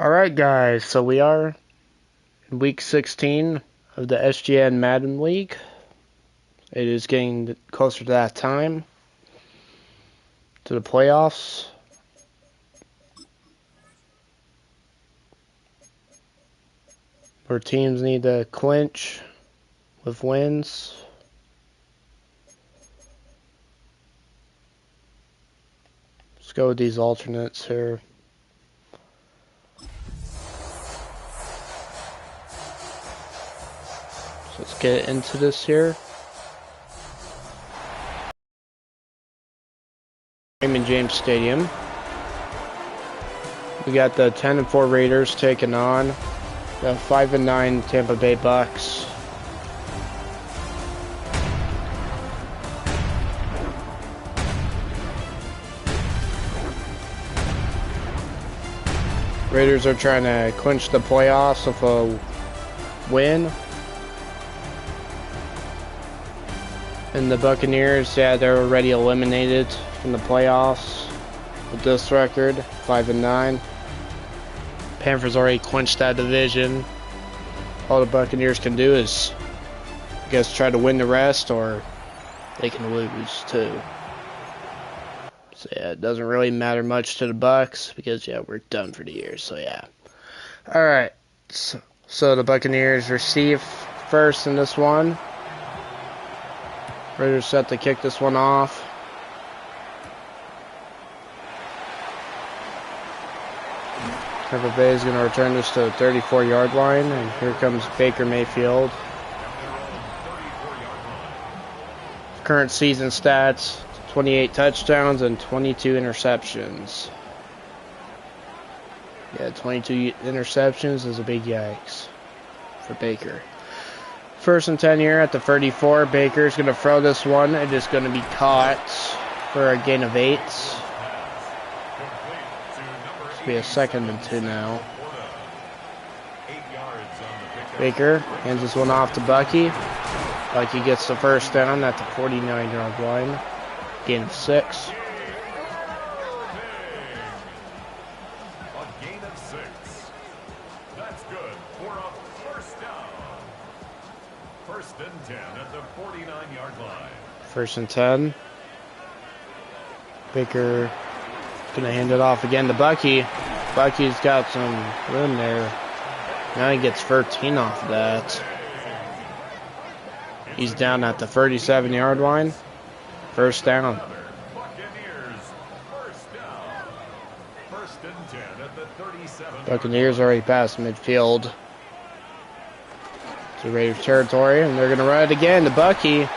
Alright guys, so we are in week 16 of the SGN Madden League. It is getting closer to that time, to the playoffs. Where teams need to clinch with wins. Let's go with these alternates here. So let's get into this here. Raymond James Stadium. We got the 10-4 Raiders taking on the 5-9 Tampa Bay Bucs. Raiders are trying to clinch the playoffs with a win. And the Buccaneers, yeah, they're already eliminated from the playoffs with this record, 5-9. Panthers already clinched that division. All the Buccaneers can do is, I guess, try to win the rest, or they can lose too. So yeah, it doesn't really matter much to the Bucs because yeah, we're done for the year. So yeah. All right. So the Buccaneers receive first in this one. Raiders set to kick this one off. Tampa Bay is going to return this to the 34-yard line, and here comes Baker Mayfield. Current season stats: 28 touchdowns and 22 interceptions. Yeah, 22 interceptions is a big yikes for Baker. First and 10 here at the 34. Baker's going to throw this one. It is going to be caught for a gain of 8. This will be a 2nd and 2 now. Baker hands this one off to Bucky. Bucky gets the first down at the 49-yard line. Gain of 6. That's good for a first down. First and 10 at the 49-yard line. First and 10. Baker going to hand it off again to Bucky. Bucky's got some room there. Now he gets 13 off of that. He's down at the 37-yard line. First down. Buccaneers already passed midfield to Raiders territory, and they're going to run it again to Bucky.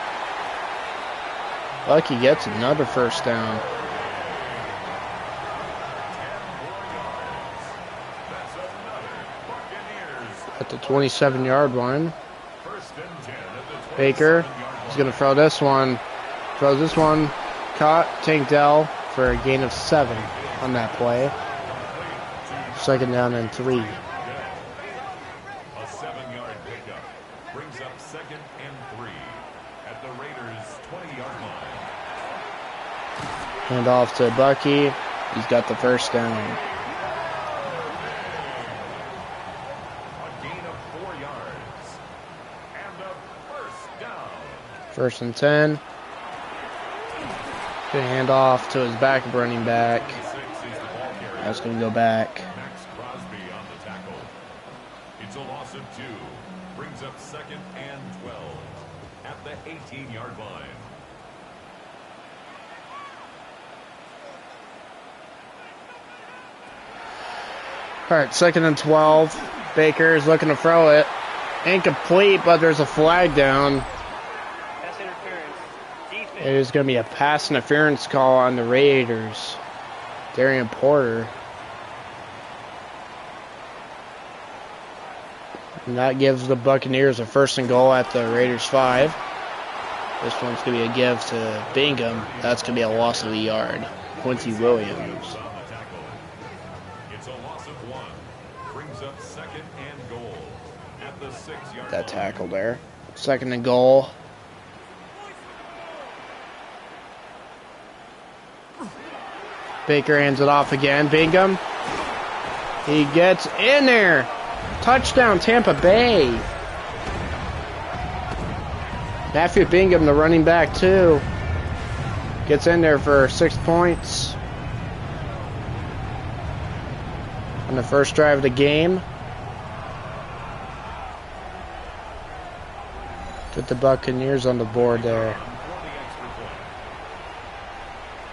Bucky gets another first down. At the 27-yard line. Baker is going to throw this one. Throws this one. Caught. Tank Dell for a gain of 7 on that play. Second down and 3. A 7-yard pickup brings up 2nd and 3 at the Raiders' 20-yard line. Hand off to Bucky. He's got the first down. A gain of 4 yards and a first down. First and 10. Gonna hand off to his backup running back. That's gonna go back. On the tackle. It's a loss of 2. Brings up 2nd and 12 at the 18-yard line. All right, 2nd and 12. Baker is looking to throw it. Incomplete, but there's a flag down. Pass interference. Defense. It is going to be a pass interference call on the Raiders. Darian Porter. And that gives the Buccaneers a 1st and goal at the Raiders 5. This one's going to be a give to Bingham. That's going to be a loss of a yard. Quincy Williams. It's a loss of 1. Brings up 2nd and goal at the 6-yard That line. tackle there. 2nd and goal. Baker hands it off again. Bingham He gets in there. Touchdown, Tampa Bay. Matthew Bingham, the running back, too. Gets in there for 6 points on the first drive of the game. Put the Buccaneers on the board there.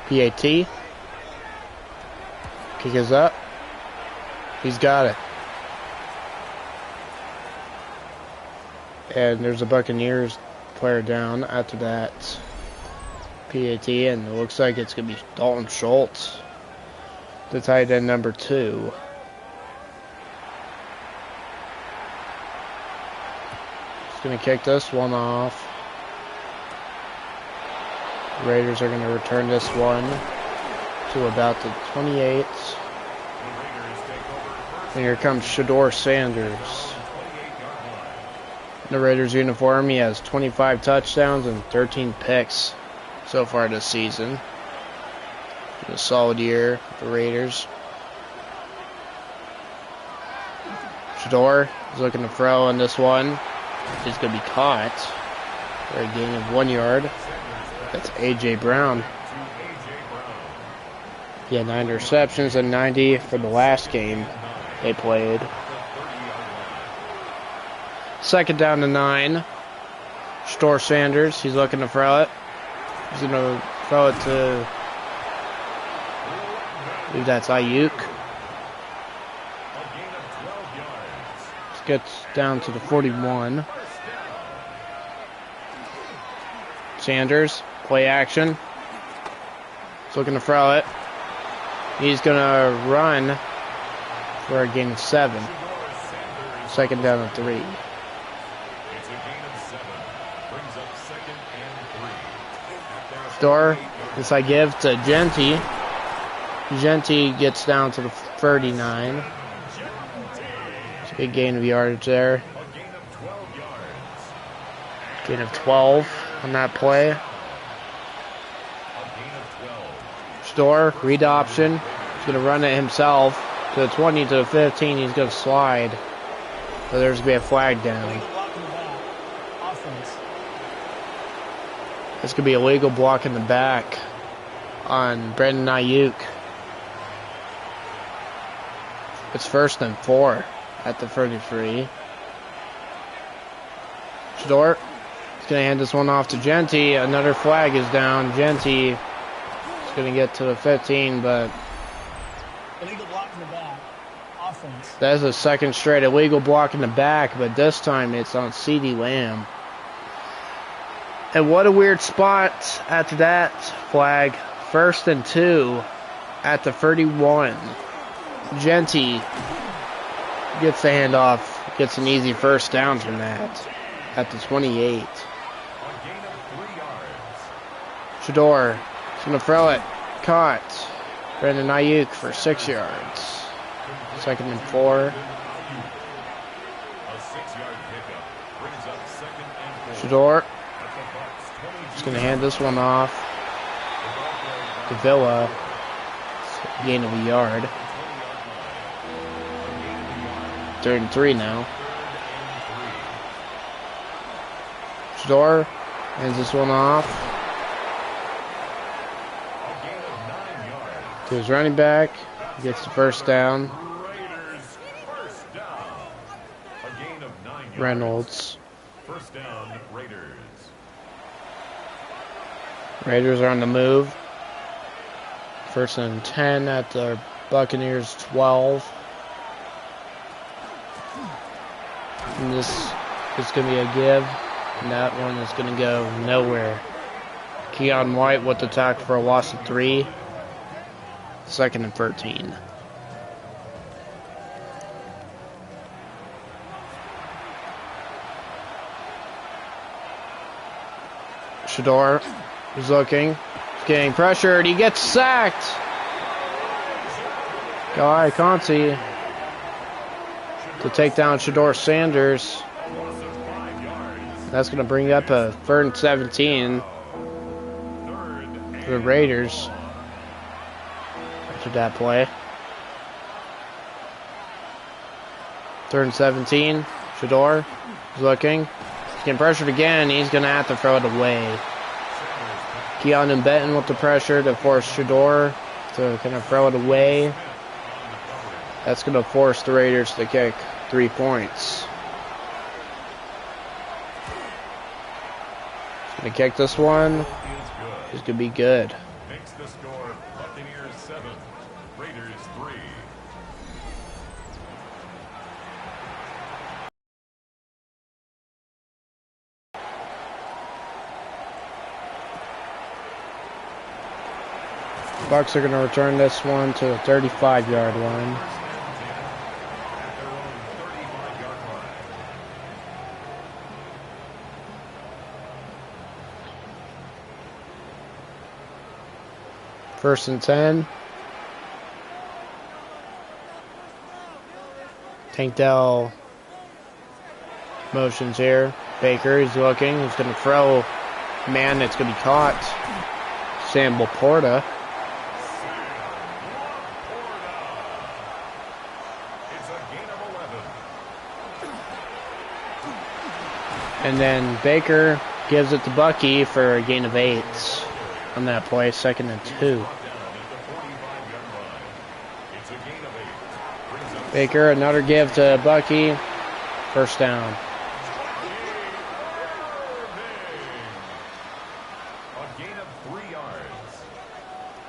PAT. Kick is up. He's got it. And there's a Buccaneers player down after that PAT, and it looks like it's going to be Dalton Schultz, the tight end number 2. He's going to kick this one off. Raiders are going to return this one to about the 28. And here comes Shador Sanders. In the Raiders uniform, he has 25 touchdowns and 13 picks so far this season. A solid year for the Raiders. Shador is looking to throw on this one. He's going to be caught for a gain of 1 yard. That's A.J. Brown. He had 9 receptions and 90 for the last game they played. Second down to 9. Shador Sanders, he's looking to throw it. He's going to throw it to, I believe that's Ayuk. Gets down to the 41. Sanders, play action. He's looking to throw it. He's going to run for a gain of 7. Second down to 3. Door, this I give to Genty. Genty gets down to the 39. It's a big gain of yardage there. Gain of 12 on that play. Store, read option. He's going to run it himself to the 20, to the 15. He's going to slide. So there's going to be a flag down. This could be a legal block in the back on Brandon Ayuk. It's 1st and 4 at the 33. Shador is going to hand this one off to Genty. Another flag is down. Genty is going to get to the 15, but illegal block in the back. Offense. That's a second straight illegal block in the back, but this time it's on CeeDee Lamb. And what a weird spot after that flag. 1st and 2 at the 31. Genty gets the handoff, gets an easy first down from that at the 28. Shador is going to throw it. Caught. Brandon Ayuk for 6 yards. 2nd and 4. Shador is going to hand this one off to Villa. Gain of a yard. 3rd and 3 now. Shador hands this one off to his running back. He gets the first down. Reynolds. First down, Raiders. Raiders are on the move. 1st and 10 at the Buccaneers 12. And this is going to be a give. And that one is going to go nowhere. Keon White with the tackle for a loss of 3. 2nd and 13. Shador is looking. He's getting pressured. He gets sacked. Guy Conti to take down Shador Sanders. That's going to bring up a 3rd and 17 for the Raiders after that play. 3rd and 17. Shador is looking. He's getting pressured again. He's going to have to throw it away. Keon and Benton with the pressure to force Shador to kind of throw it away. That's going to force the Raiders to kick 3 points. He's going to kick this one. He's going to be good. Makes the score Buccaneers 7, Raiders 3. Bucs are going to return this one to the 35-yard line. At their own 35-yard line. 1st and 10. Tank Dell motions here. Baker, he's looking. He's going to throw. Man, it's going to be caught. Sam Laporta. It's a gain of 11. And then Baker gives it to Bucky for a gain of 8 on that play. 2nd and 2. Down at the 45-yard line. It's a gain of 8. Brings up Baker, another give to Bucky. 1st down. a gain of 3 yards.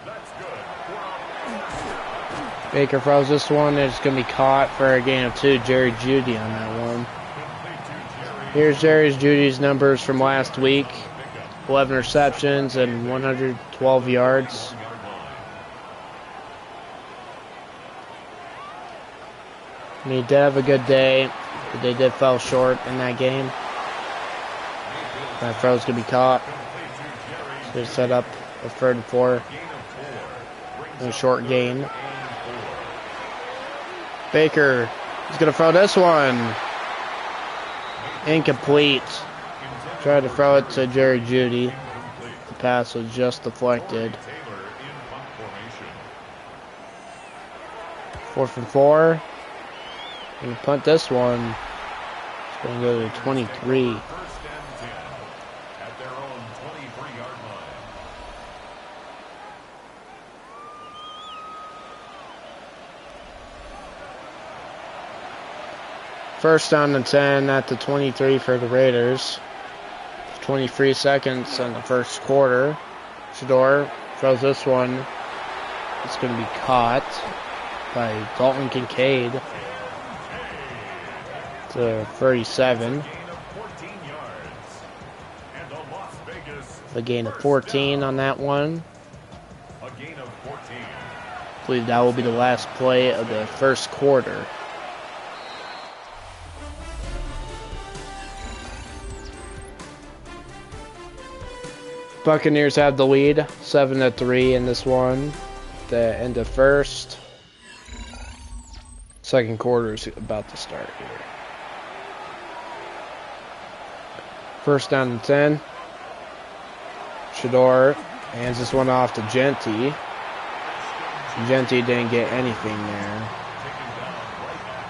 That's good. Baker throws this one. It's going to be caught for a gain of 2. Jerry Judy on that one. Complete to Jerry. Here's Jerry Judy's numbers from last week. 11 receptions and 112 yards. And he did have a good day, but they did fall short in that game. That throw's going to be caught. So they set up a 3rd and 4. And a short gain. Baker is going to throw this one. Incomplete. Tried to throw it to Jerry Judy. The pass was just deflected. Taylor in punt formation. 4th and 4. Going to punt this one. It's going to go to 23. 1st and 10 at their own 23-yard line. First down and 10 at the 23 for the Raiders. 23 seconds in the 1st quarter. Shador throws this one. It's going to be caught by Dalton Kincaid to 37. Gain of 14 yards. And the Las Vegas, A gain of 14 on that one. a gain of 14. I believe that will be the last play of the 1st quarter. Buccaneers have the lead, 7-3 in this one. The end of 1st. 2nd quarter is about to start here. 1st down and 10. Shador hands this one off to Genty. Genty didn't get anything there.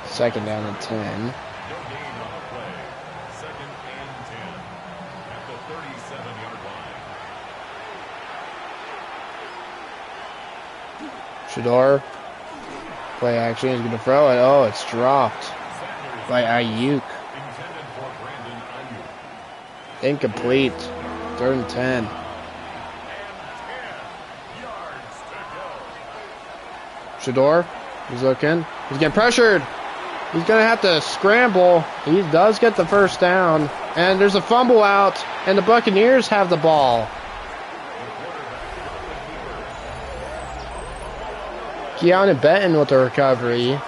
2nd down and 10. No gain on the play. 2nd and 10 at the 37-yard line. Shador. Play action. He's going to throw it. Oh, it's dropped by Ayuk. Intended for Brandon Ayuk. Incomplete. 3rd and 10. And 10 yards to go. Shador. He's looking. He's getting pressured. He's going to have to scramble. He does get the 1st down. And there's a fumble out. And the Buccaneers have the ball. Keanu Benton with the recovery.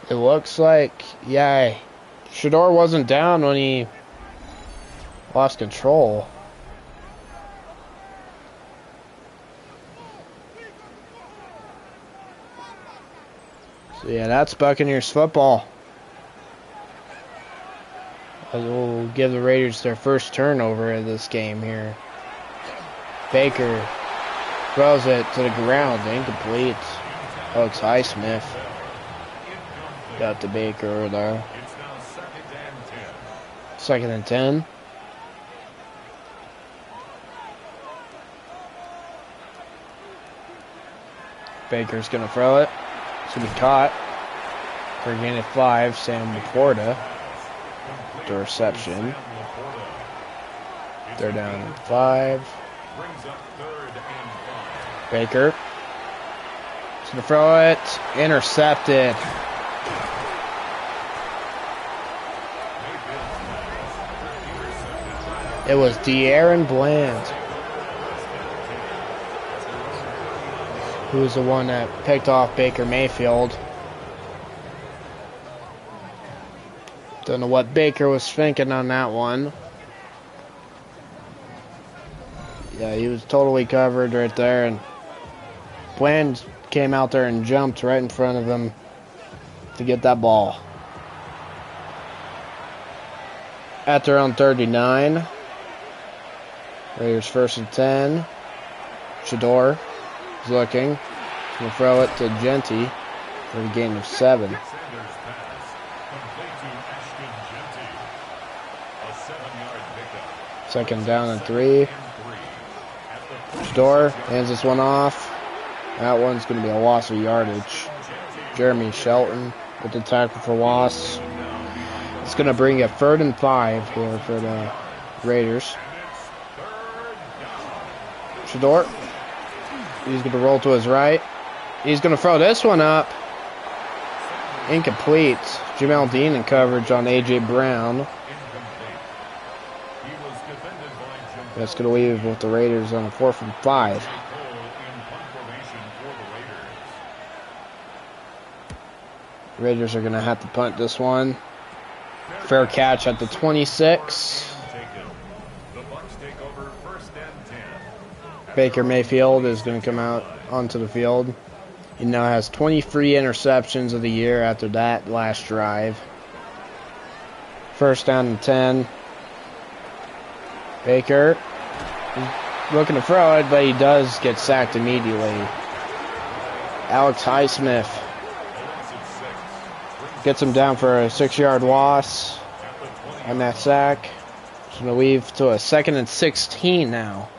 It looks like, yeah, Shador wasn't down when he lost control. So yeah, that's Buccaneers football. We'll give the Raiders their 1st turnover of this game here. Baker throws it to the ground, incomplete. Oh, it's Highsmith. Got the Baker over there. It's now 2nd and 10. 2nd and 10. Baker's gonna throw it. It's gonna be caught. For a gain of 5, Sam Laporta. The reception. They're down at 5. Brings up 3rd and 5. Baker. He's gonna throw it. Intercepted. It was De'Aaron Bland who was the one that picked off Baker Mayfield. Don't know what Baker was thinking on that one. Yeah, he was totally covered right there, and Bland came out there and jumped right in front of him to get that ball. At their own 39. Raiders 1st and 10. Shador is looking. He's going to throw it to Genty for a gain of 7. Sanders pass. Complete to Ashton Genty. A 7-yard pickup. 2nd down and 3. Shador hands this one off. That one's going to be a loss of yardage. Jeremy Shelton with the tackle for loss. It's going to bring a 3rd and 5 here for the Raiders. Shador. He's going to roll to his right. He's going to throw this one up. Incomplete. Jamel Dean in coverage on A.J. Brown. That's going to leave with the Raiders on a 4th and 5. Raiders are going to have to punt this one. Fair catch at the 26. The Bucs take over 1st and 10. Baker Mayfield is going to come out onto the field. He now has 23 interceptions of the year after that last drive. 1st down and 10. Baker looking to throw it, but he does get sacked immediately. Alex Highsmith gets him down for a 6-yard loss on that sack. It's going to leave to a 2nd and 16 now.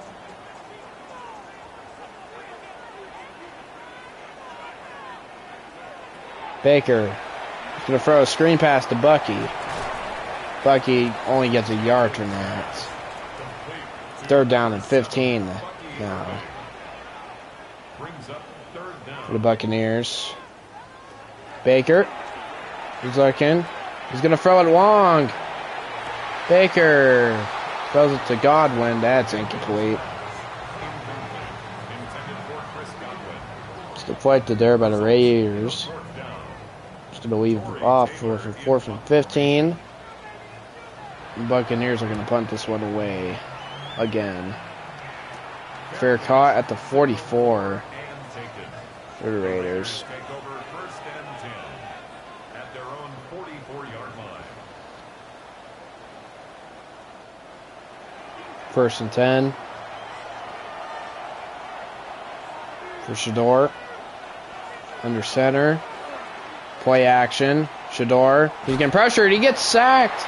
Baker is going to throw a screen pass to Bucky. Bucky only gets a yard from that. 3rd down and 15 now for the Buccaneers. Baker, he's looking. He's going to throw it long. Baker throws it to Godwin. That's incomplete. It's deflected there by the Raiders. It's going to leave off for 4th and 15. The Buccaneers are going to punt this one away again. Fair caught at the 44 for the Raiders. Take over 1st and 10 at their own 44-yard line. 1st and 10 for Shador. Under center. Play action. Shador. He's getting pressured. He gets sacked.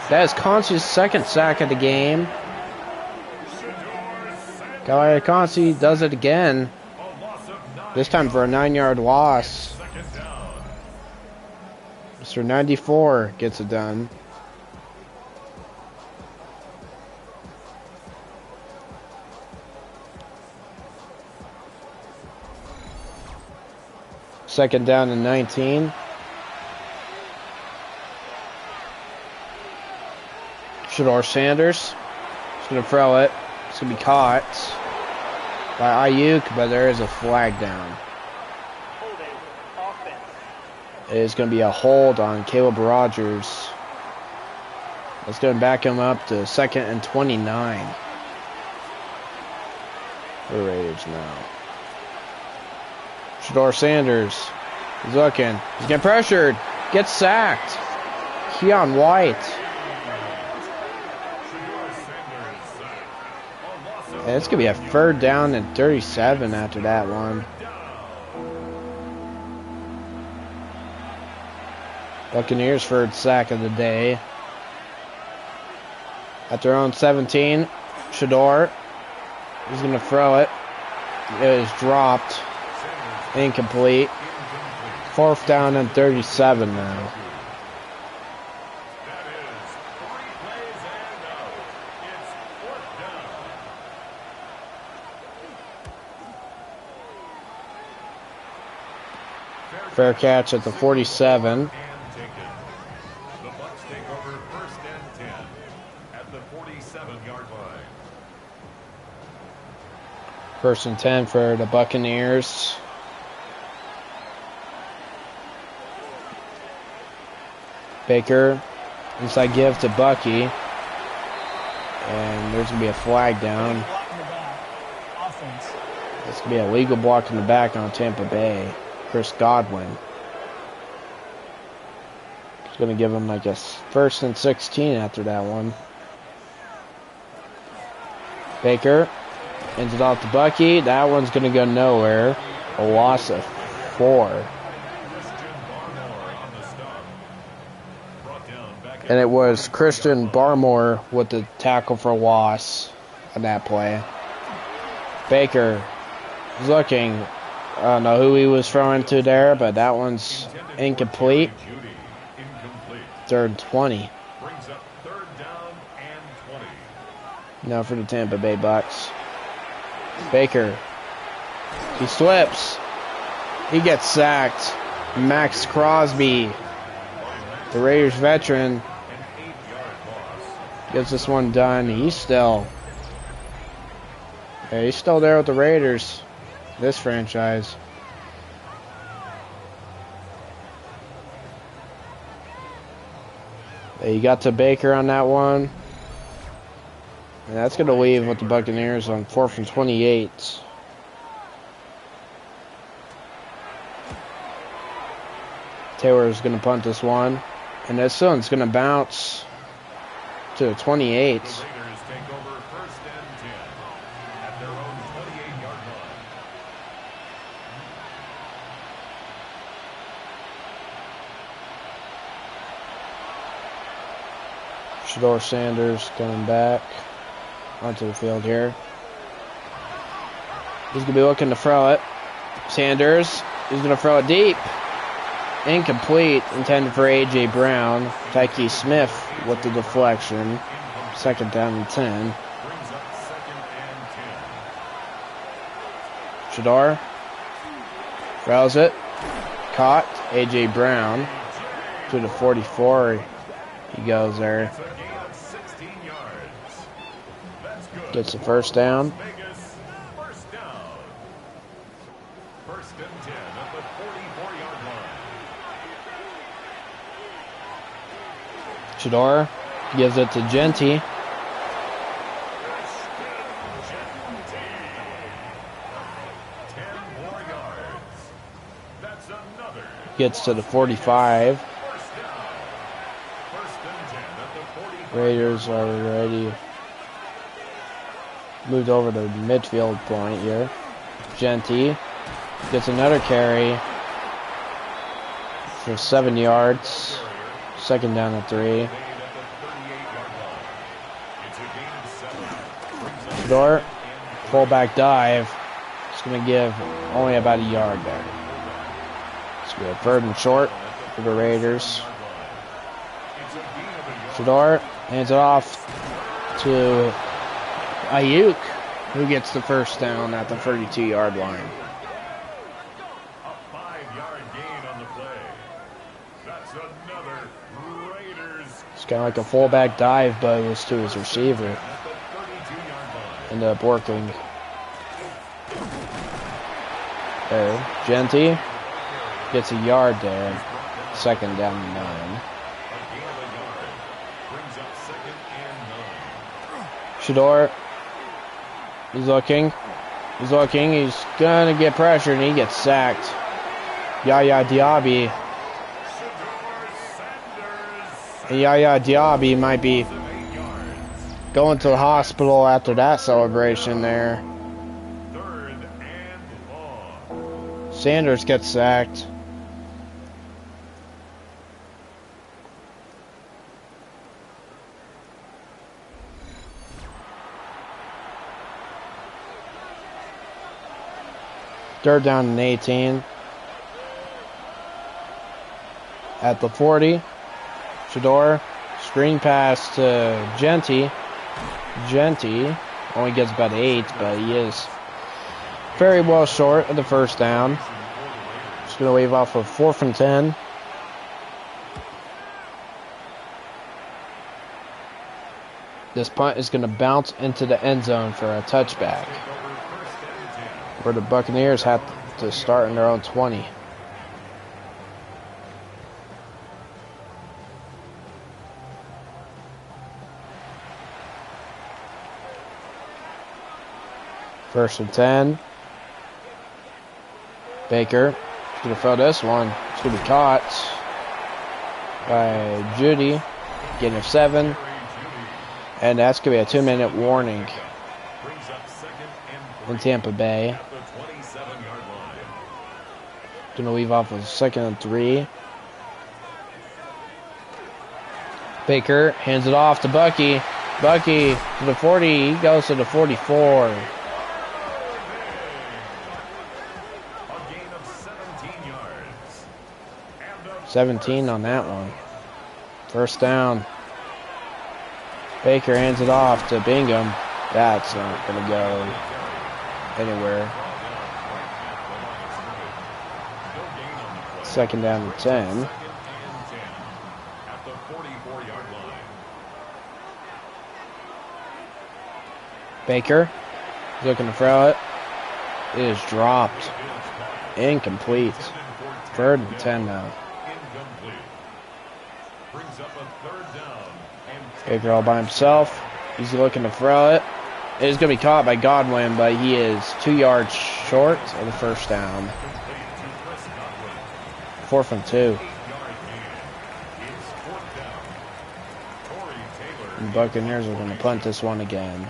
That is Consi's 2nd sack of the game. Gallia Consi does it again. This time for a 9-yard loss. Mr. 94 gets it done. Second down and 19. Shador Sanders. He's going to throw it. It's going to be caught by Ayuk, but there is a flag down. It is going to be a hold on Caleb Rogers. That's going to back him up to 2nd and 29. The Raiders now. Shador Sanders. He's looking. He's getting pressured. Gets sacked. Keon White. And it's going to be a 3rd down and 37 after that one. Buccaneers first sack of the day. At their own 17, Shador is going to throw it. It is dropped. Incomplete. 4th down and 37 now. Fair catch at the 47. The Bucs take over 1st and 10 at the 47-yard line. 1st and 10 for the Buccaneers. Baker, inside give to Bucky. And there's going to be a flag down. It's going to be a legal block in the back on Tampa Bay. Chris Godwin. He's going to give him like a 1st and 16 after that one. Baker ends it off to Bucky. That one's going to go nowhere. A loss of 4. And it was Christian Barmore with the tackle for loss on that play. Baker is looking. I don't know who he was throwing to there, but that one's incomplete. 3rd and 20. Brings up 3rd down and 20. Now for the Tampa Bay Bucs. Baker. He slips. He gets sacked. Max Crosby, the Raiders veteran, gets this one done. He's still there with the Raiders. This franchise. You got to Baker on that one. And that's going to leave with the Buccaneers on 4th and 28. Taylor's going to punt this one. And this one's going to bounce to the 28. Shador Sanders coming back onto the field here. He's going to be looking to throw it. Sanders is going to throw it deep. Incomplete, intended for A.J. Brown. Tyke Smith with the deflection. 2nd down and 10. Shador throws it. Caught. A.J. Brown to the 44. He goes there. Gets the 1st down. 1st and 10 at the 44-yard line. Shador gives it to Genty. Gets to the 45. Raiders are already moved over to midfield point here. Genty gets another carry for 7 yards. 2nd down and 3. Shador, fullback dive. It's going to give only about a yard there. It's going to be a 3rd and short for the Raiders. Shador hands it off to Ayuk, who gets the 1st down at the 32-yard line. A 5-yard gain on the play. That's another Raiders. It's kind of like a fullback dive, but it was to his receiver. Ended up working. There, Genty gets a yard there. 2nd down and 9. Shador, he's looking, he's going to get pressured, and he gets sacked. Yaya Diaby. And Yaya Diaby might be Going to the hospital after that celebration there. 3rd and long. Sanders gets sacked. Third down and 18. At the 40. Shador. Screen pass to Genty. Genty only gets about 8, but he is very well short of the first down. Just going to wave off of 4th and 10. This punt is going to bounce into the end zone for a touchback, where the Buccaneers have to start in their own 20. First and 10. Baker is going to throw this one. It's going to be caught by Judy. Getting a 7. And that's going to be a 2-minute warning in Tampa Bay. Going to leave off with 2nd and 3. Baker hands it off to Bucky. Bucky to the 40. He goes to the 44. 17 on that one. First down. Baker hands it off to Bingham. That's not going to go anywhere. 2nd down and 10. Baker is looking to throw it. It is dropped. Incomplete. 3rd and 10 now. Baker all by himself. He's looking to throw it. It is going to be caught by Godwin, but he is 2 yards short of the first down. 4th and 2. And the Buccaneers are going to punt this one again.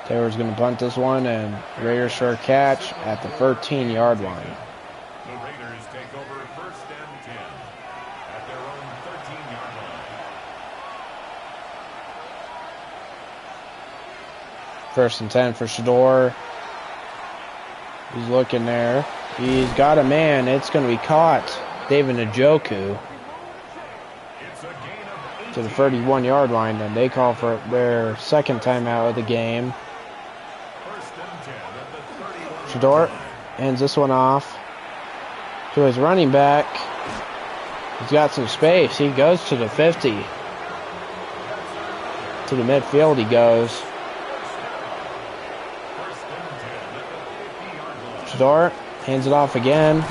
Taylor's going to punt this one, and Raiders for a catch at the 13-yard line. The Raiders take over 1st and 10 at their own 13-yard line. 1st and 10 for Shador. He's looking there. He's got a man. It's going to be caught. David Njoku to the 31-yard line, and they call for their 2nd timeout of the game. Shador hands this one off to his running back. He's got some space. He goes to the 50. To the midfield he goes. Shador hands it off again.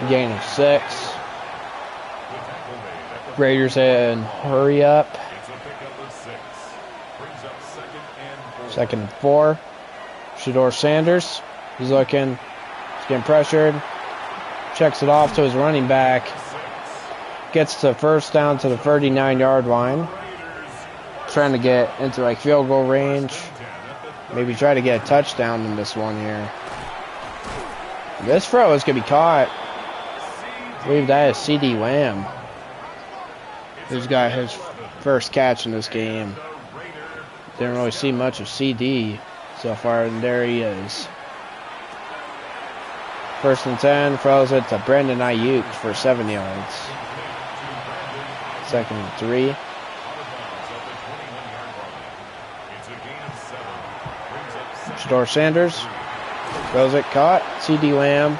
Gain of 6. Raiders in hurry up. 2nd and 4. Shador Sanders. He's looking. He's getting pressured. Checks it off to his running back. Gets to 1st down to the 39-yard line. Trying to get into like field goal range. Maybe try to get a touchdown in this one here. This throw is going to be caught. I believe that is C.D. Lamb, who's got his first catch in this game. Didn't really see much of C.D. so far, and there he is. 1st and 10, throws it to Brandon Ayuk for 7 yards. 2nd and 3. Shador Sanders throws it, caught. C.D. Lamb.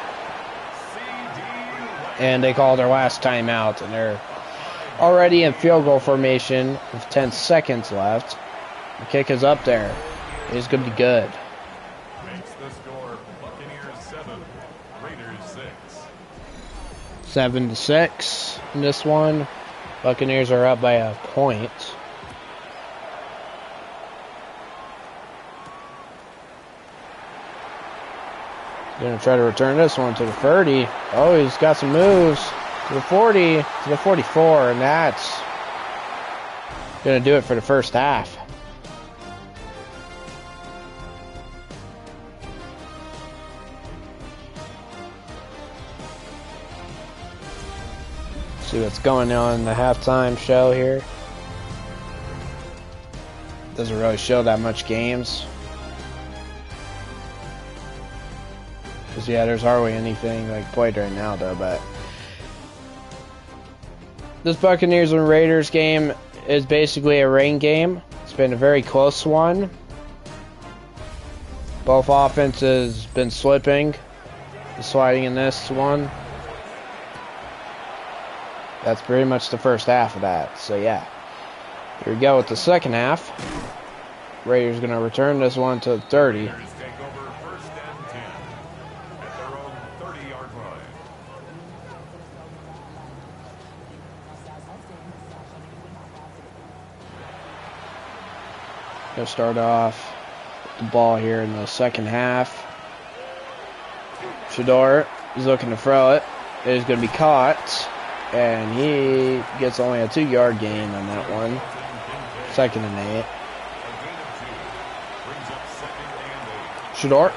And they call their last timeout, and they're already in field goal formation with 10 seconds left. The kick is up there. It is going to be good. Makes the score Buccaneers 7, Raiders 6. 7-6 in this one. Buccaneers are up by a point. Gonna try to return this one to the 30. Oh, he's got some moves. To the 40, to the 44, and that's gonna do it for the first half. See what's going on in the halftime show here. Doesn't really show that much games. Because yeah, there's hardly anything like played right now though, but this Buccaneers and Raiders game is basically a rain game. It's been a very close one. Both offenses been slipping, sliding in this one. That's pretty much the first half of that. So yeah, here we go with the second half. Raiders gonna return this one to 30. Take over first and 10 at their own 30-yard line. Gonna start off with the ball here in the second half. Shador is looking to throw it. It is gonna be caught. And he gets only a 2-yard gain on that one. 2nd and 8. Shador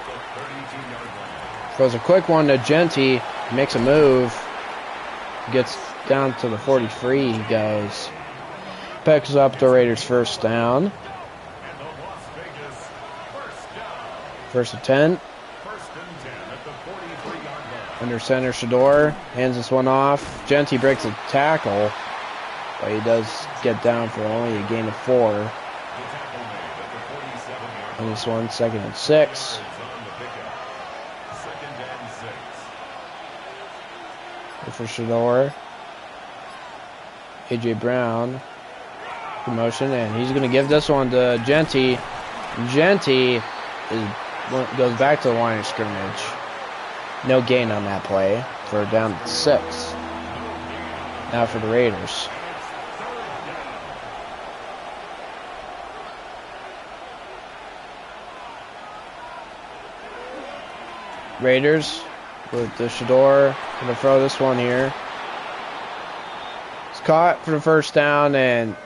throws a quick one to Genty. Makes a move. Gets down to the 43. He goes. Picks up the Raiders' first down. 1st and 10. Under center, Shador hands this one off. Genty breaks a tackle, but he does get down for only a gain of 4. And this one, 2nd and 6. For Shador. A.J. Brown. Promotion, and he's going to give this one to Genty. Genty goes back to the line of scrimmage. No gain on that play for down to 6. Now for the Raiders. Raiders with the Shador. Gonna throw this one here. It's caught for the first down, and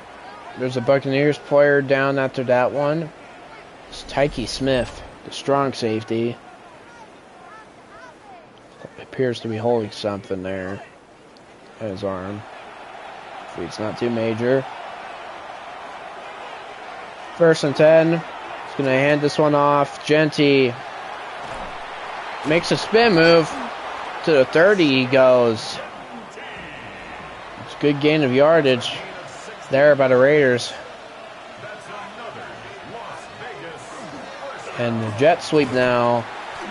there's a Buccaneers player down after that one. It's Tyke Smith, the strong safety. Appears to be holding something there at his arm. Hopefully it's not too major. 1st and 10. He's going to hand this one off. Genty makes a spin move to the 30. He goes. It's a good gain of yardage there by the Raiders. And the jet sweep now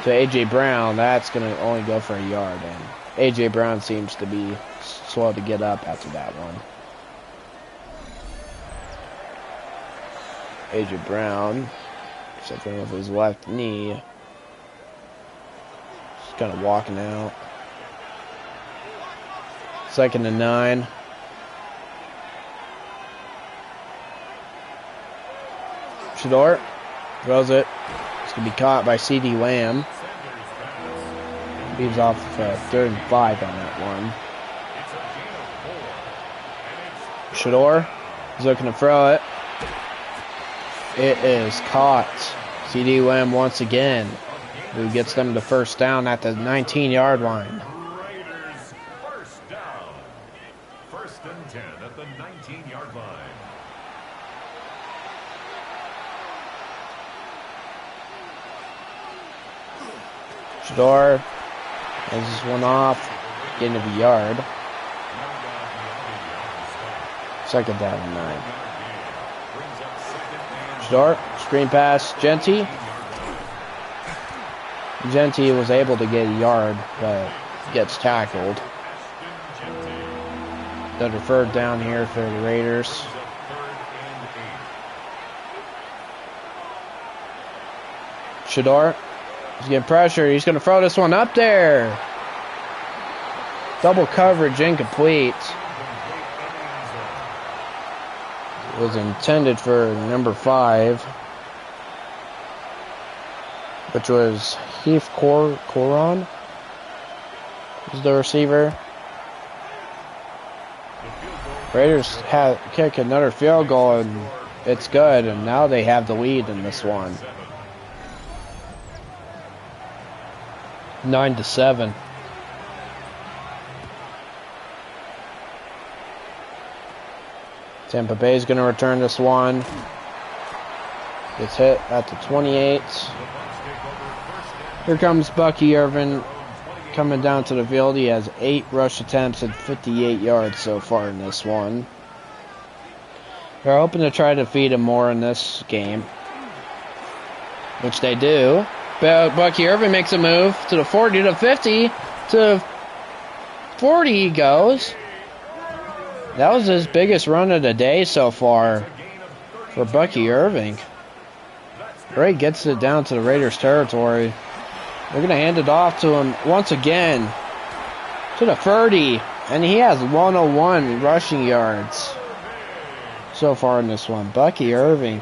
to A.J. Brown. That's going to only go for a yard. And A.J. Brown seems to be slow to get up after that one. A.J. Brown, suffering with his left knee. Just kind of walking out. 2nd and 9. Shador throws it. It's going to be caught by C.D. Lamb. Leaves off 3rd and 5 on that one. Shador is looking to throw it. It is caught. C.D. Lamb once again, who gets them the first down at the 19-yard line. Raiders first down. 1st and 10 at the 19-yard line. Shador has this one off, gain of a yard. 2nd down and 9. Shador, screen pass, Genty. Genty was able to get a yard, but gets tackled. Another 3rd down here for the Raiders. Shador. He's getting pressure. He's going to throw this one up there. Double coverage incomplete. It was intended for number 5, which was Heath Coron, was the receiver. Raiders kick another field goal, and it's good, and now they have the lead in this one. 9-7. Tampa Bay's going to return this one. Gets hit at the 28. Here comes Bucky Irvin coming down to the field. He has 8 rush attempts and 58 yards so far in this one. They're hoping to try to feed him more in this game, which they do. But Bucky Irvin makes a move to the 40, to 50, to 40 he goes. That was his biggest run of the day so far for Bucky Irving. Ray gets it down to the Raiders territory. They're going to hand it off to him once again to the 30, and he has 101 rushing yards so far in this one. Bucky Irving.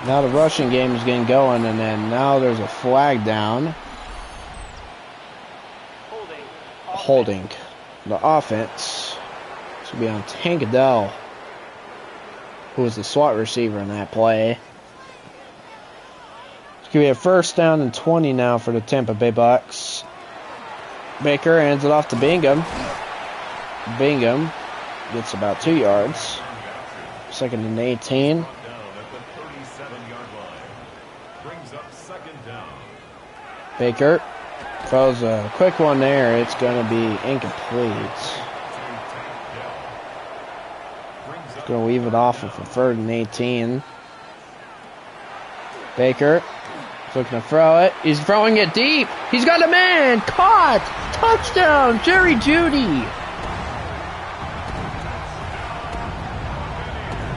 Now the rushing game is getting going, and then now there's a flag down. Holding. The offense should be on Tankadell, who was the SWAT receiver in that play. It's going to be a first down and 20 now for the Tampa Bay Bucs. Baker hands it off to Bingham. Bingham gets about 2 yards. Second and 18. Baker throws a quick one there. It's going to be incomplete. He's going to leave it off for third and 18. Baker is looking to throw it. He's throwing it deep. He's got a man. Caught. Touchdown, Jerry Jeudy.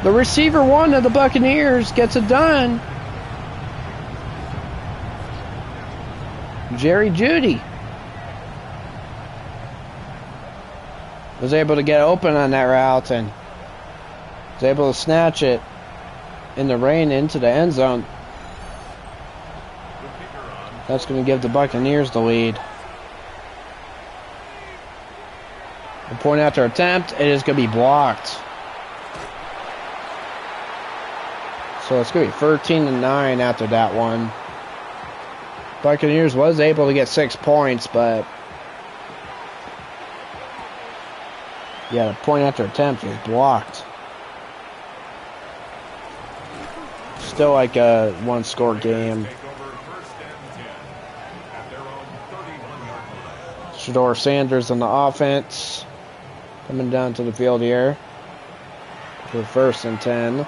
The receiver one of the Buccaneers gets it done. Jerry Jeudy was able to get open on that route and was able to snatch it in the rain into the end zone. That's going to give the Buccaneers the lead. The point after attempt, it is going to be blocked. So it's going to be 13-9 after that one. Buccaneers was able to get 6 points, but yeah, the point after attempt is blocked. Still like a one-score game. Shador Sanders on the offense, coming down to the field here for first and 10.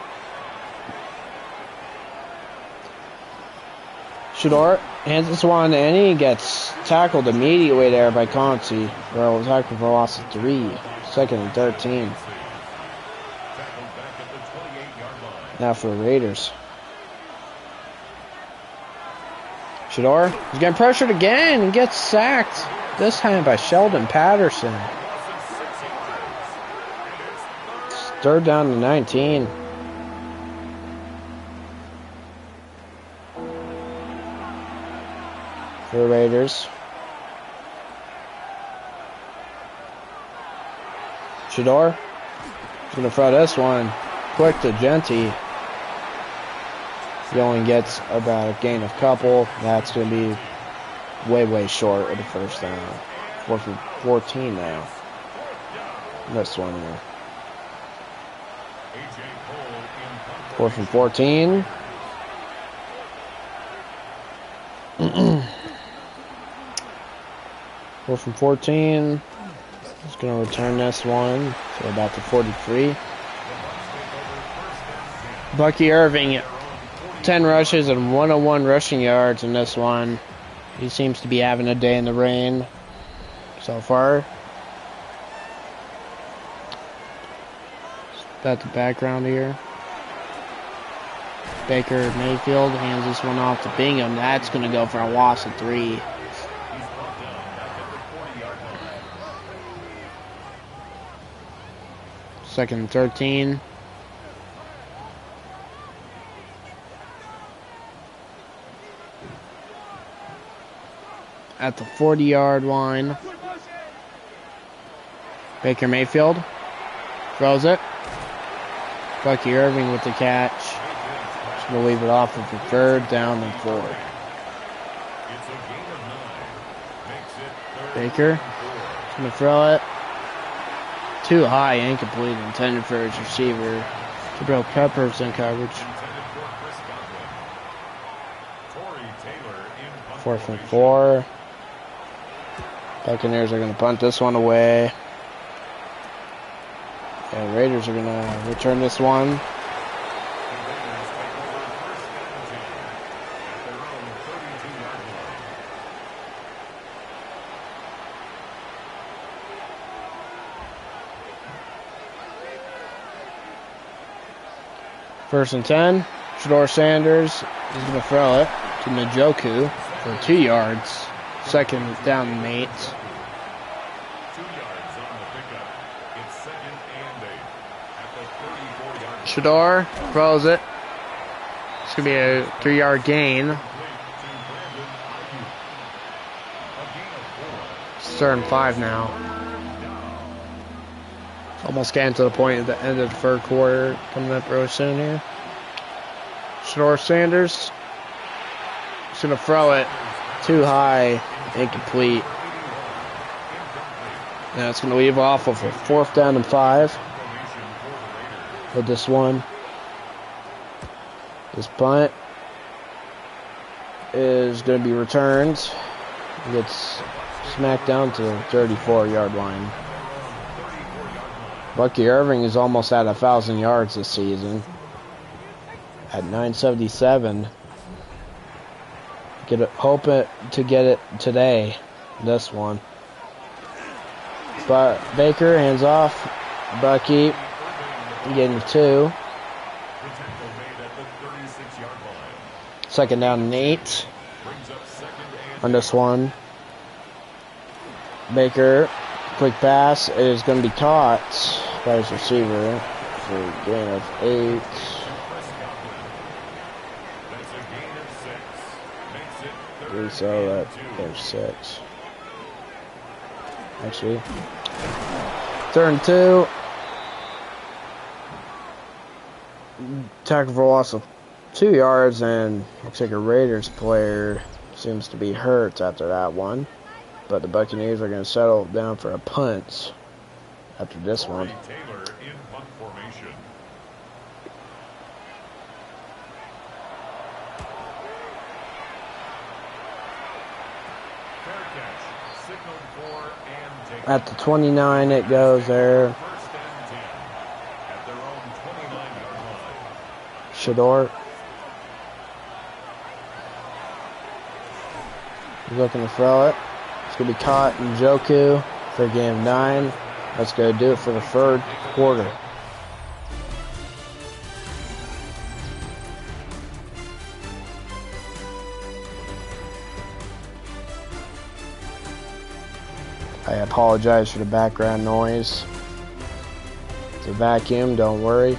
Shador hands this one, and he gets tackled immediately there by Conti. Well, tackled for a loss of 3. Second and 13. Now for the Raiders. Shador is getting pressured again and gets sacked. This time by Sheldon Patterson. It's third down to 19. For the Raiders. Shador is going to throw this one quick to Genty. He only gets about a gain of couple. That's going to be way short of the first down. 4 from 14 now. This one here. 4 from 14. 4 from 14. He's going to return this one. So about to 43. Bucky Irving, 10 rushes and 101 rushing yards in this one. He seems to be having a day in the rain so far. That's the background here. Baker Mayfield hands this one off to Bingham. That's going to go for a loss of 3. Second and 13. at the 40-yard line. Baker Mayfield throws it. Bucky Irving with the catch. Just going to leave it off with the 3rd down and 4. Baker going to throw it. Too high, incomplete, intended for his receiver. Jabril Peppers in coverage. 4th and 4. Buccaneers are going to punt this one away. And Raiders are going to return this one. First and 10. Shador Sanders is going to throw it to Njoku for 2 yards. 2nd down and 8. 2 yards on the pickup. It's 2nd and 8 at the 34-yard line. Shador throws it. It's going to be a 3-yard gain. It's 3rd and 5 now. Almost getting to the point at the end of the 3rd quarter. Coming up real soon here. Shador Sanders is going to throw it. Too high. Incomplete. Now it's going to leave off with a 4th down and 5. With this one. This punt is going to be returned. It gets smacked down to the 34-yard line. Bucky Irving is almost at 1,000 yards this season. At 977. Hope it to get it today. This one. But Baker hands off. Bucky getting 2. 2nd down and 8. On this one. Baker, quick pass. It is going to be caught by his receiver for a gain of 8. We saw that there's 6. Actually, 3rd and 2. Tackle for loss of 2 yards, and looks like a Raiders player seems to be hurt after that one. But the Buccaneers are going to settle down for a punt after this one. Taylor in punt formation. Fair catch, signaled for and taken. At the 29 it goes there. 1st and 10 at their own 29-yard line. Shador. He's looking to throw it. It's going to be caught in Njoku for a gain of 9. Let's go do it for the 3rd quarter. I apologize for the background noise. It's a vacuum, don't worry.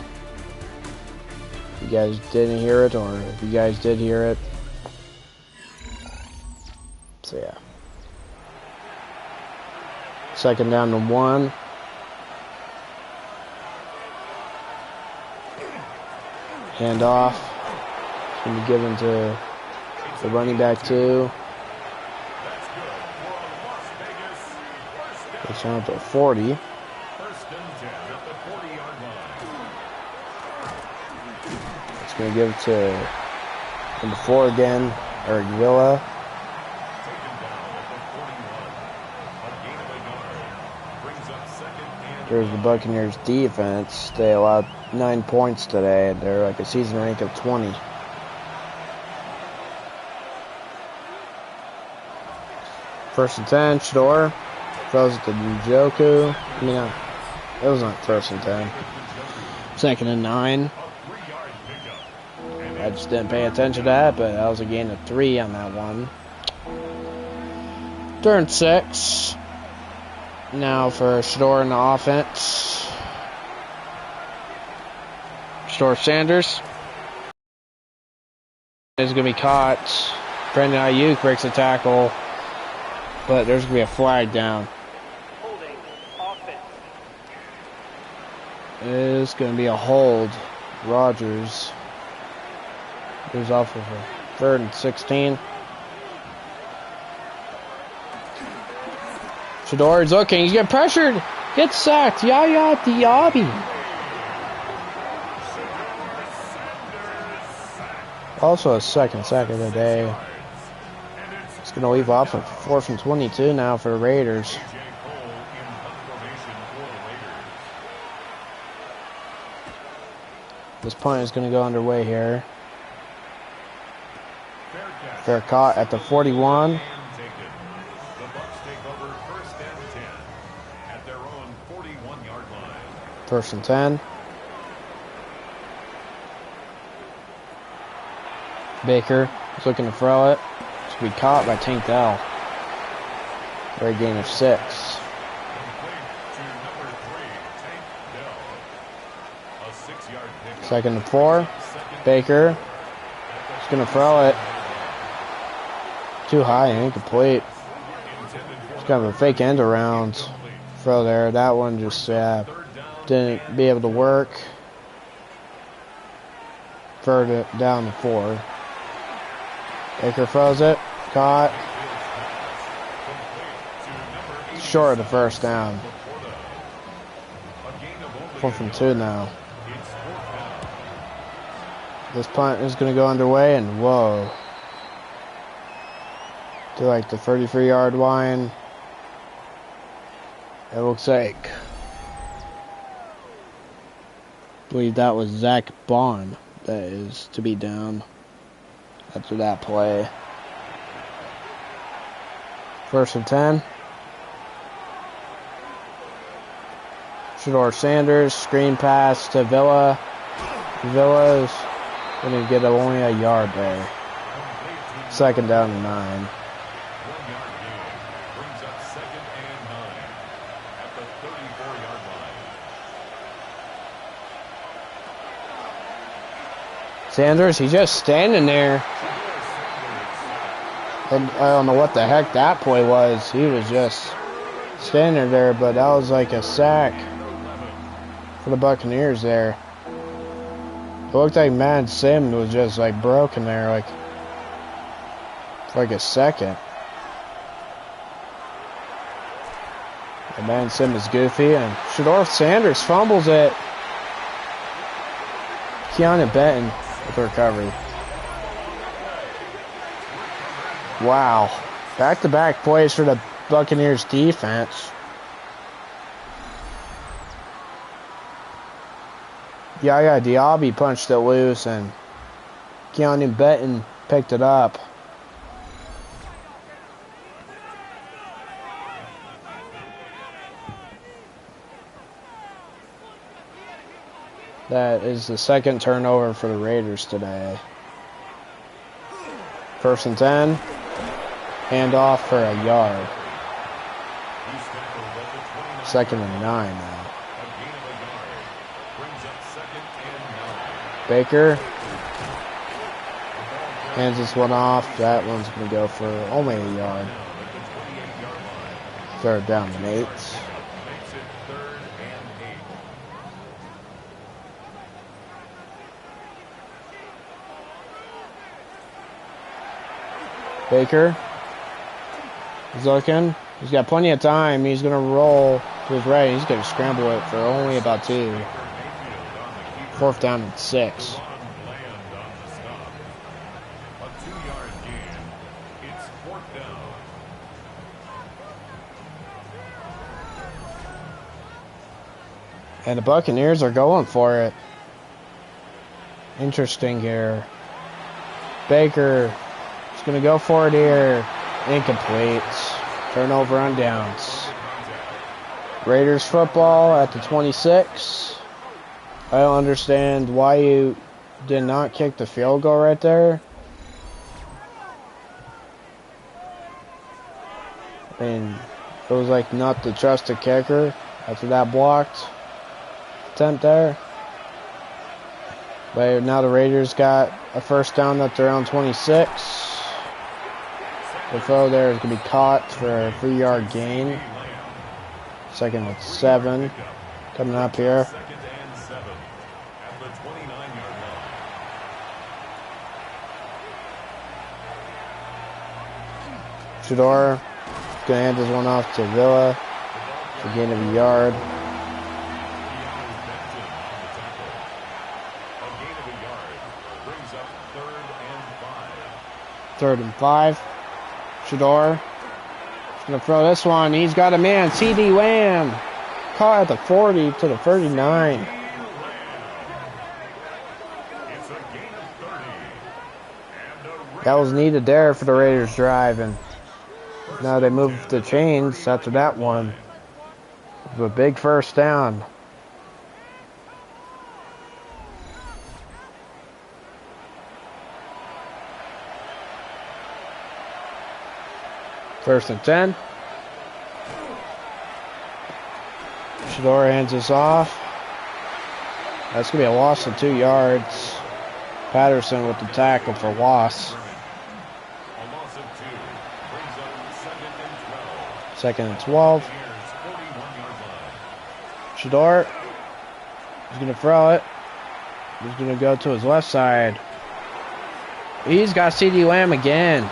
If you guys didn't hear it, or if you guys did hear it. So yeah. 2nd down to 1. Hand off. It's going to be given to the running back 2. It's on up at 40. 1st and 10 at the 40-yard line. It's going to give it to number 4 again, Eric Villa. There's the Buccaneers defense. They allowed 9 points today. They're like a season rank of 20. First and 10, Shador throws it to Njoku. I mean, it was not 1st and 10. 2nd and 9. I just didn't pay attention to that, but that was a gain of 3 on that one. 3rd and 6. Now for Shador in the offense. Shador Sanders is going to be caught. Brandon Ayuk breaks a tackle But there's going to be a flag down. Holding. Offense. It's going to be a hold. Rogers goes off of a 3rd and 16. Shador's looking. He's getting pressured. Gets sacked. Yaya Diaby. Also a second sack of the day. It's going to leave off of 4th and 22 now for the Raiders. This punt is going to go underway here. Fair caught at the 41. The Bucs take over 1st and 10 at their own 41-yard line. 1st and 10. Baker is looking to throw it. It's going to be caught by Tank Dell. For a gain of 6. Complete to number 3, Tank Dell. A 6-yard pickup. 2nd and 4. Baker is going to throw it. Too high and incomplete. It's kind of a fake end around throw there. That one just didn't be able to work. 3rd down to 4. Baker throws it. Caught. Short of the 1st down. 4th and 2 now. This punt is going to go underway, and whoa. To like the 33-yard line. It looks like, I believe that was Zach Bond that is to be down after that play. 1st and 10. Shador Sanders, screen pass to Villa. Villa's going to get only a yard there. 2nd down to 9. 1-yard gain brings up 2nd and 9 at the 34-yard line. Sanders, he's just standing there. And I don't know what the heck that play was. He was just standing there, but that was like a sack for the Buccaneers there. It looked like Matt Sim was just like broken there, like for like a second. And Matt Sim is goofy, and Shador Sanders fumbles it. Keanu Benton with the recovery. Wow. Back-to-back plays for the Buccaneers defense. Yaya Diaby punched it loose, and Keanu Benton picked it up. That is the 2nd turnover for the Raiders today. 1st and 10. Handoff for a yard. 2nd and 9 now. Baker hands this one off. That one's going to go for only a yard. 3rd down and 8. Baker is looking. He's got plenty of time. He's going to roll to his right. He's going to scramble it for only about 2. 4th down and 6. And the Buccaneers are going for it. Interesting here. Baker is going to go for it here. Incomplete. Turnover on downs. Raiders football at the 26. I don't understand why you did not kick the field goal right there. I mean, it was like not to trust the kicker after that blocked attempt there. But now the Raiders got a 1st down at their own 26. The throw there is going to be caught for a 3-yard gain. Second and 7. Coming up here. Second and 7 at the 29-yard line. Shador going to hand this one off to Villa for gain of a yard. Third and 5. Shador is going to throw this one. He's got a man. CD Lamb caught at the 40 to the 39. That was needed there for the Raiders drive, and now they move the chains after that one. A big first down. First and 10. Shador hands this off. That's going to be a loss of 2 yards. Patterson with the tackle for loss. Second and 12. Shador is going to throw it. He's going to go to his left side. He's got CD Lamb again.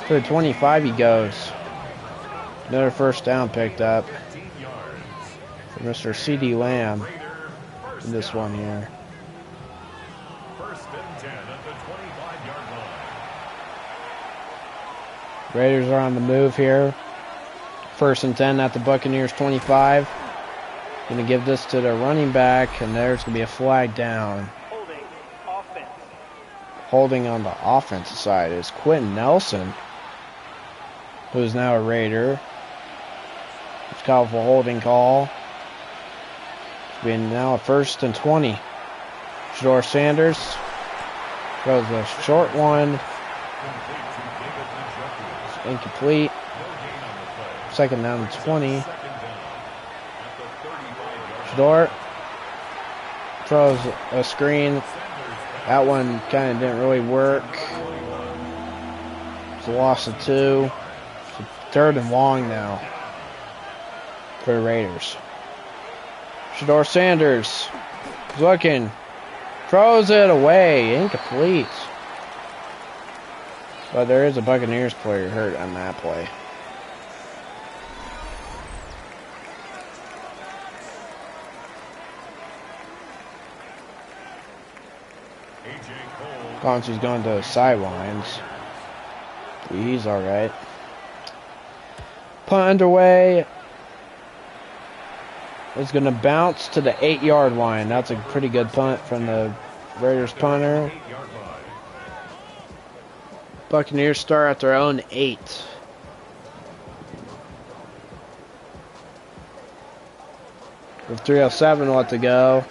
To the 25 he goes. Another first down picked up for Mr. CD Lamb in this one here. First and 10 at the 25-yard line. Raiders are on the move here. First and 10 at the Buccaneers 25. Going to give this to the running back, and there's going to be a flag down. Holding offense. Holding on the offensive side is Quentin Nelson, who is now a Raider. It's called for a holding call. It's been now a first and 20. Shador Sanders throws a short one. It's incomplete. Second down and 20. Shador throws a screen. That one kind of didn't really work. It's a loss of 2. It's third and long now for the Raiders. Shador Sanders is looking. Throws it away. Incomplete. But there is a Buccaneers player hurt on that play. Consi's going to the sidelines. He's alright. Punt underway. It's going to bounce to the 8-yard line. That's a pretty good punt from the Raiders punter. Buccaneers start at their own 8. With 3:07 left to go.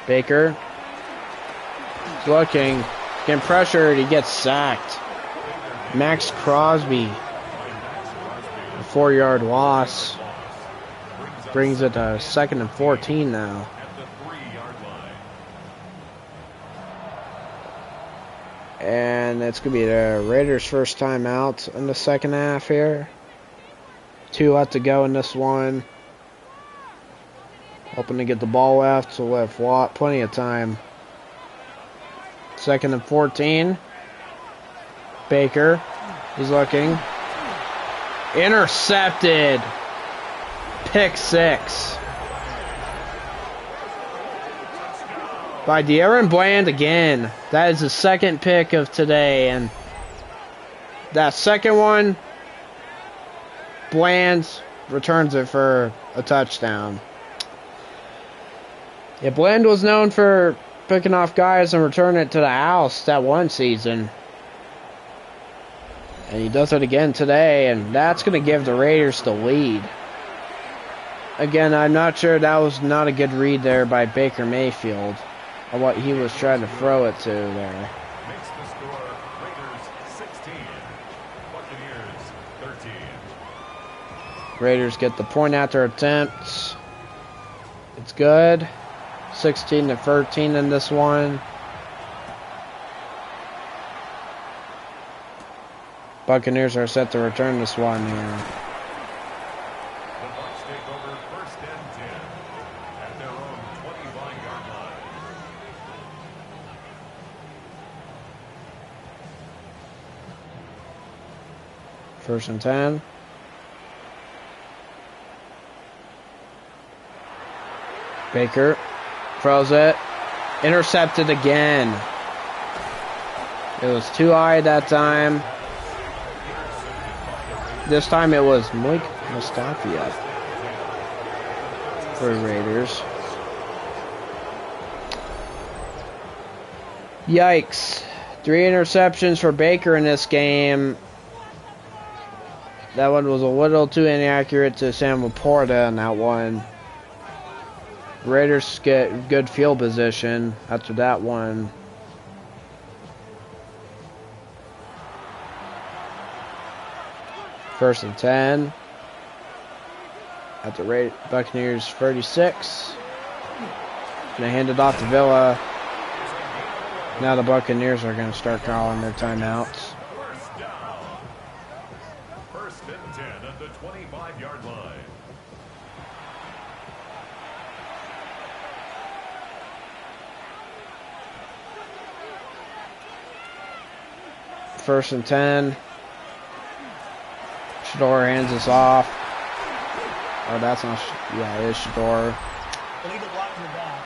Baker is looking, getting pressured, he gets sacked. Max Crosby, a 4-yard loss, brings it to second and 14 now. And it's going to be the Raiders' first time out in the second half here. 2 left to go in this one. Hoping to get the ball left, so we'll have plenty of time. Second and 14. Baker, he's looking. Intercepted. Pick 6. By De'Aaron Bland again. That is the second pick of today, and that second one, Bland returns it for a touchdown. Yeah, Bland was known for picking off guys and returning it to the house that one season. And he does it again today, and that's going to give the Raiders the lead. Again, I'm not sure that was not a good read there by Baker Mayfield on what he was trying to throw it to there. Makes the score Raiders 16, Buccaneers 13. Raiders get the point after attempts. It's good. 16-13 in this one. Buccaneers are set to return this one here. The Bucs take over 1st and 10 at their own 25-yard line. First and 10. Baker throws it. Intercepted again. It was too high that time. This time it was Mike Mustafia for the Raiders. Yikes. 3 interceptions for Baker in this game. That one was a little too inaccurate to Sam Laporta on that one. Raiders get good field position after that one. First and 10 at the Buccaneers 36. Gonna hand it off to Villa. Now the Buccaneers are gonna start calling their timeouts. First down. 1st and 10 at the 25-yard line. First and 10. Shador hands us off. Oh, that's not. Yeah, it is Shador. Illegal block in the back.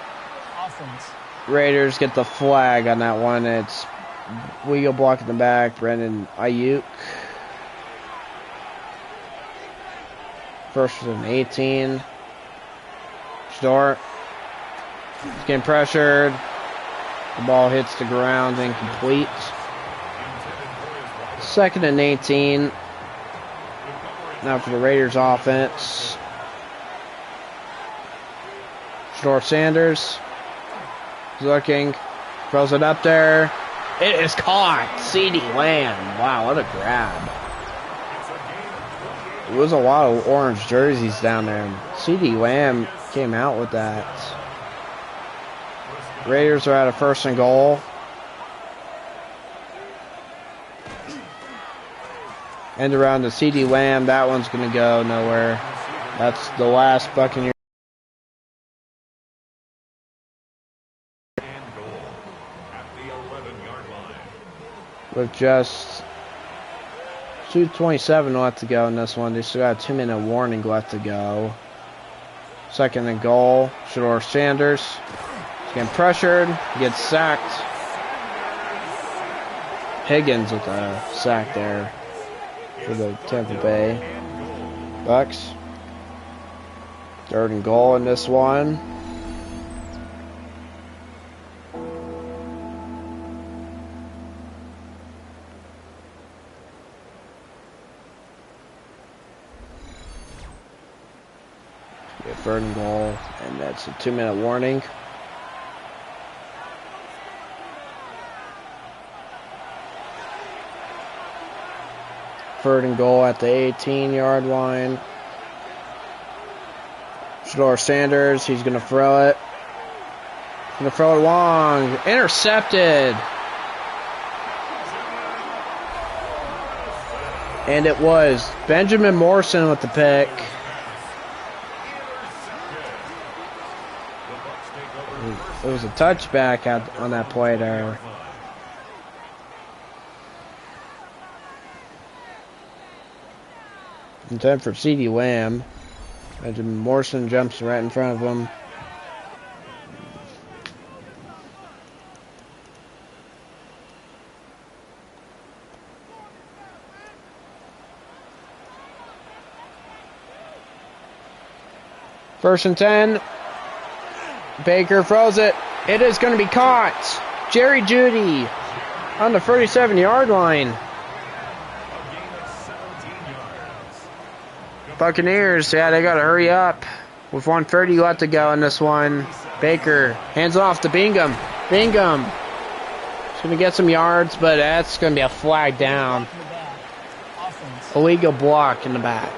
Offense. Raiders get the flag on that one. It's legal block in the back. Brandon Ayuk. First and 18. Shador. He's getting pressured. The ball hits the ground, incomplete. 2nd and 18. Now for the Raiders offense. Shador Sanders. He's looking. Throws it up there. It is caught. CeeDee Lamb. Wow, what a grab. There was a lot of orange jerseys down there. CeeDee Lamb came out with that. Raiders are at a 1st and goal. End around to CeeDee Lamb. That one's going to go nowhere. That's the last Buccaneer. And goal at the 11-yard line. With just 2:27 left to go in this one. They still got a 2-minute warning left to go. 2nd and goal. Shador Sanders. He's getting pressured. He gets sacked. Higgins with a sack there for the Tampa Bay Bucs. 3rd and goal in this one. Yeah, 3rd and goal, and that's a 2-minute warning. Third and goal at the 18-yard line. Shador Sanders, he's going to throw it. Going to throw it long. Intercepted. And it was Benjamin Morrison with the pick. It was a touchback on that play there. In time for CeeDee Lamb. Benjamin Morrison jumps right in front of him. First and 10. Baker throws it. It is going to be caught. Jerry Jeudy on the 37-yard line. Buccaneers, yeah, they got to hurry up. With 1:30 left to go in this one. Baker hands off to Bingham. Bingham. He's going to get some yards, but that's going to be a flag down. Illegal block in the back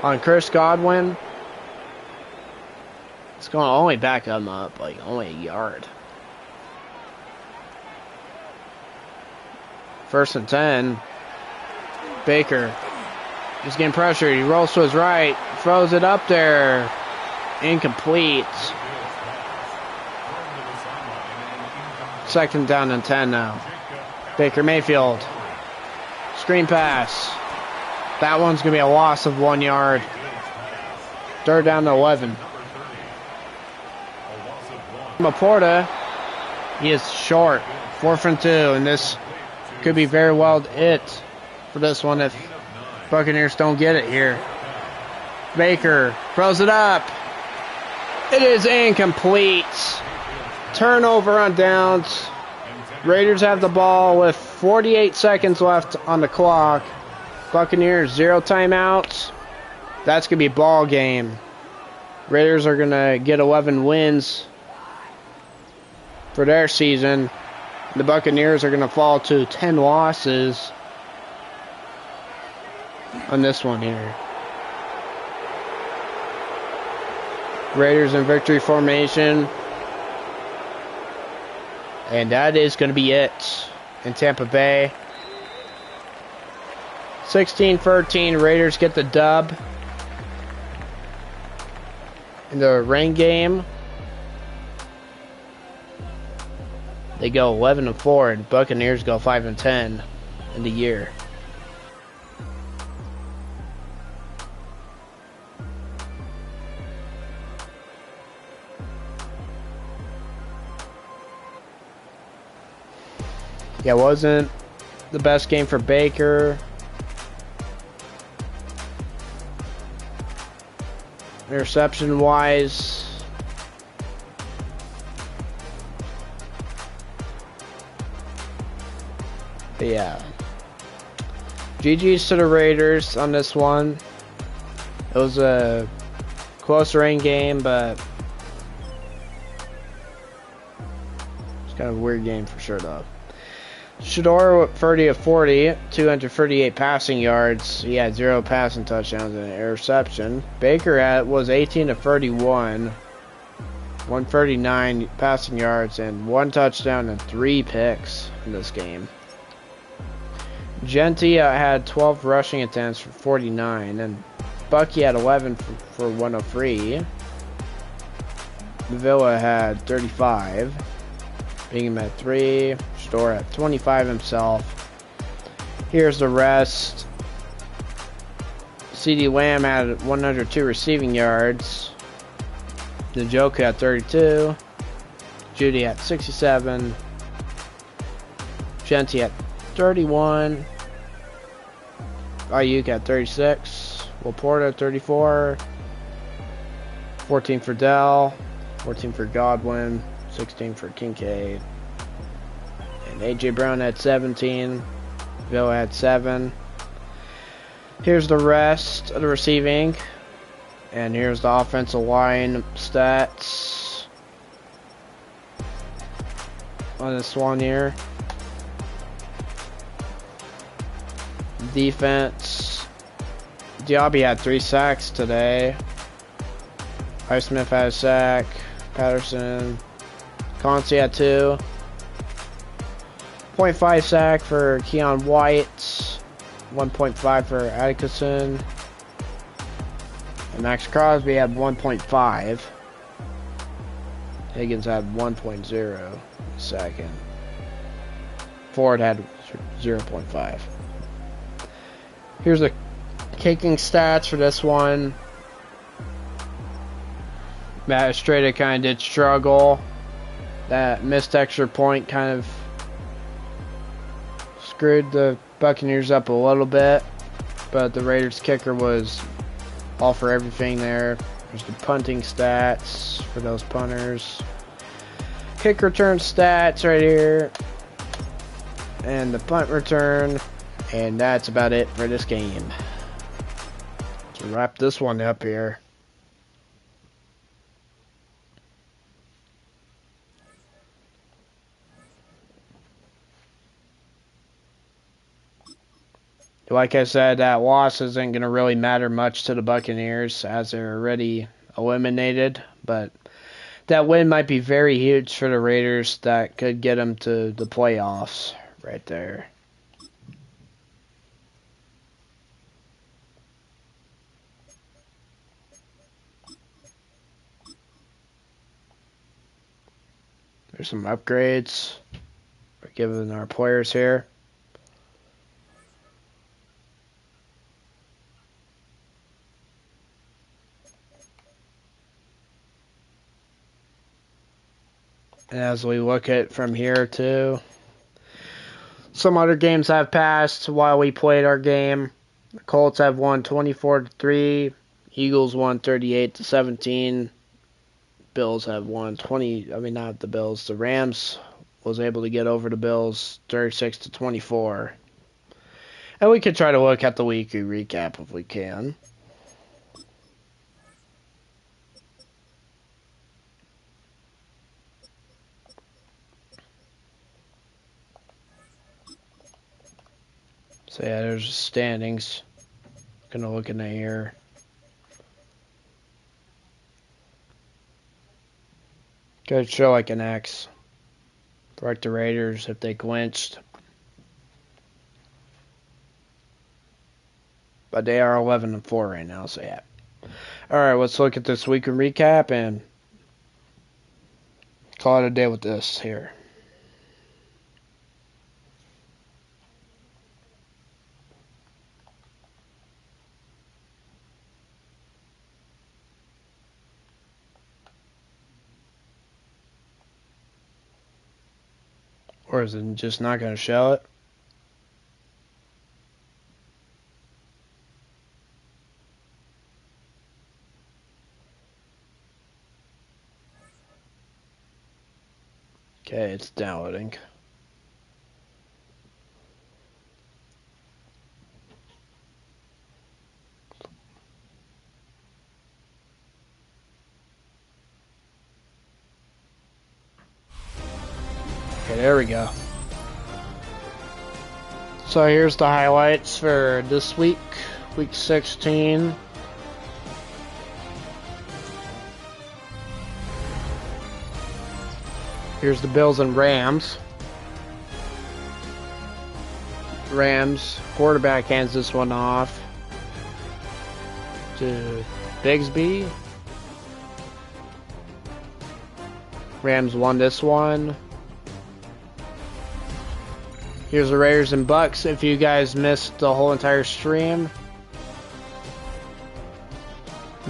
on Chris Godwin. It's going to only back them up, like only a yard. 1st and 10. Baker is getting pressured. He rolls to his right, throws it up there. Incomplete. 2nd down and 10 now. Baker Mayfield. Screen pass. That one's going to be a loss of 1 yard. 3rd down to 11. Laporta, he is short. 4th and 2, and this could be very well it for this one if Buccaneers don't get it here. Baker throws it up. It is incomplete. Turnover on downs. Raiders have the ball with 48 seconds left on the clock. Buccaneers 0 timeouts. That's going to be ball game. Raiders are going to get 11 wins for their season. The Buccaneers are going to fall to 10 losses on this one here. Raiders in victory formation. And that is going to be it in Tampa Bay. 16-13, Raiders get the dub in the rain game. They go 11-4, and Buccaneers go 5-10 in the year. Yeah, it wasn't the best game for Baker. Interception-wise, yeah. GG's to the Raiders on this one. It was a close rain game, but it's kind of a weird game for sure, though. Shador 30 of 40, 238 passing yards. He had 0 passing touchdowns and an interception. Baker was 18 of 31, 139 passing yards and 1 touchdown and 3 picks in this game. Genti had 12 rushing attempts for 49, and Bucky had 11 for 103. Villa had 35. Bingham at 3. Shador at 25 himself. Here's the rest. CeeDee Lamb had 102 receiving yards. Njoku at 32. Judy at 67. Genti at 31. Ayuk at 36. Laporta at 34. 14 for Dell. 14 for Godwin. 16 for Kincaid. And AJ Brown at 17. Villa at 7. Here's the rest of the receiving. And here's the offensive line stats on this one here. Defense. Diaby had 3 sacks today. Highsmith had a sack. Patterson. Concy had 2. 0.5 sack for Keon White. 1.5 for Atkinson. And Max Crosby had 1.5. Higgins had 1.0 second. Ford had 0.5. Here's the kicking stats for this one. Matt Estrada kind of did struggle. That missed extra point kind of screwed the Buccaneers up a little bit. But the Raiders kicker was all for everything there. There's the punting stats for those punters. Kick return stats right here. And the punt return. And that's about it for this game. To wrap this one up here. Like I said, that loss isn't going to really matter much to the Buccaneers as they're already eliminated. But that win might be very huge for the Raiders. That could get them to the playoffs right there. There's some upgrades we're giving our players here. And as we look at from here too, some other games have passed while we played our game. The Colts have won 24-3. Eagles won 38-17. Bills have won 20. I mean, not the Bills. The Rams was able to get over the Bills 36-24. And we could try to look at the weekly recap if we can. So yeah, there's the standings. Gonna look in here. Could show like an X. For the Raiders if they clinched. But they are 11-4 right now, so yeah. Alright, let's look at this weekly recap and call it a day with this here. Or is it just not going to show it? Okay, it's downloading. Okay, there we go. So here's the highlights for this week, week 16. Here's the Bills and Rams. Rams quarterback hands this one off to Bigsby. Rams won this one. Here's the Raiders and Bucs. If you guys missed the whole entire stream,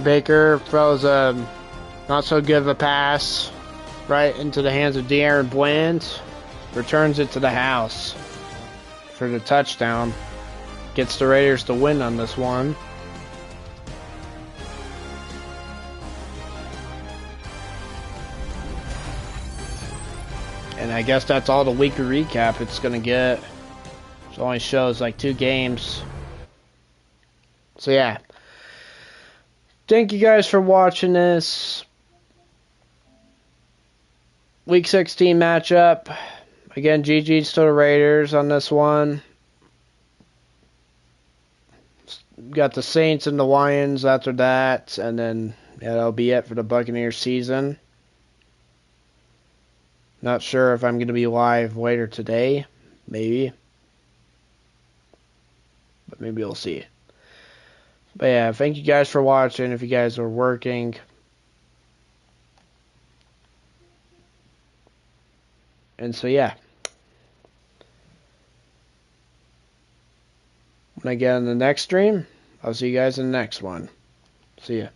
Baker throws a not so good of a pass right into the hands of De'Aaron Bland. Returns it to the house for the touchdown. Gets the Raiders to win on this one. And I guess that's all the weekly recap it's going to get. It only shows like 2 games. So yeah. Thank you guys for watching this Week 16 matchup. Again, GG's to the Raiders on this one. Got the Saints and the Lions after that. And then yeah, that'll be it for the Buccaneers season. Not sure if I'm going to be live later today. Maybe. But maybe we'll see. But yeah, thank you guys for watching. If you guys are working. And so yeah. When I get on the next stream, I'll see you guys in the next one. See ya.